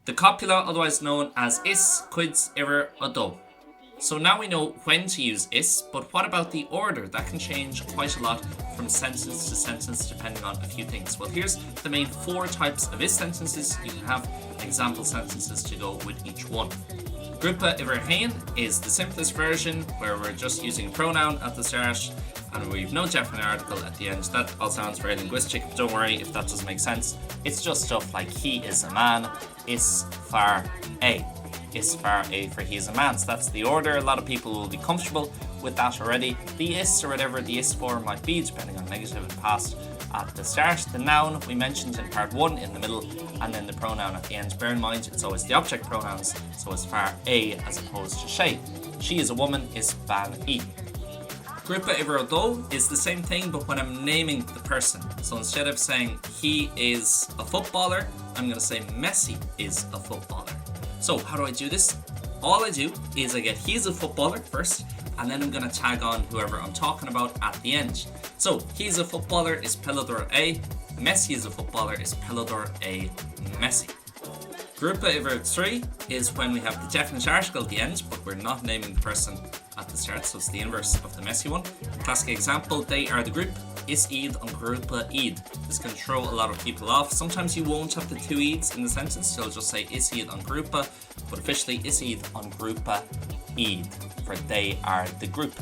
The copula, otherwise known as is, cuids, iver, ado. So now we know when to use is, but what about the order? That can change quite a lot from sentence to sentence depending on a few things. Well, here's the main 4 types of is sentences. You can have example sentences to go with each one. Grúpa iver hain is the simplest version where we're just using a pronoun at the start and we've no definite article at the end. That all sounds very linguistic, but don't worry if that doesn't make sense. It's just stuff like he is a man, is far a. Is far a for he is a man. So that's the order. A lot of people will be comfortable with that already. The is or whatever the is form might be, depending on negative and past at the start. The noun we mentioned in part 1 in the middle, and then the pronoun at the end. Bear in mind it's always the object pronouns, so it's far a as opposed to she. She is a woman is fan e. Grúpa iver do is the same thing, but when I'm naming the person. So instead of saying he is a footballer, I'm going to say Messi is a footballer. So how do I do this? All I do is I get he's a footballer first, and then I'm going to tag on whoever I'm talking about at the end. So he's a footballer is pelador a, Messi is a footballer is pelador a Messi. Grúpa iver 3 is when we have the definite article at the end, but we're not naming the person at the start, so it's the inverse of the Messi one. Classic example, they are the group, is Eid on Grúpa Eid. This can throw a lot of people off. Sometimes you won't have the 2 Eids in the sentence, you'll just say is Eid on Grúpa, but officially is Eid on Grúpa Eid, for they are the group.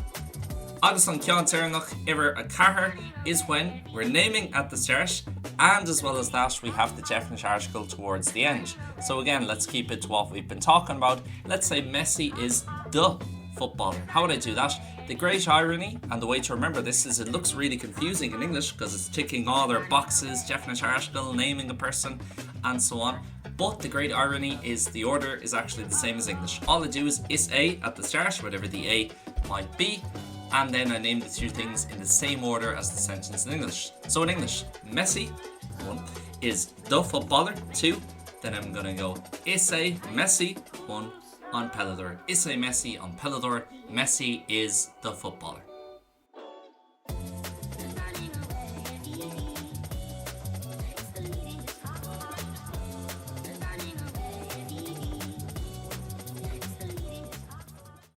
Agus an ceann teirnach iver a cathair is when we're naming at the start, and as well as that we have the definite article towards the end. So again, let's keep it to what we've been talking about. Let's say Messi is the footballer. How would I do that? The great irony, and the way to remember this is it looks really confusing in English because it's ticking all their boxes, definite article, naming a person, and so on. But the great irony is the order is actually the same as English. All I do is a at the start, whatever the a might be, and then I name the 2 things in the same order as the sentence in English. So in English, Messi, 1, is the footballer, 2, then I'm going to go is a Messi, 1, on pelador. Is a Messi on pelador. Messi is the footballer.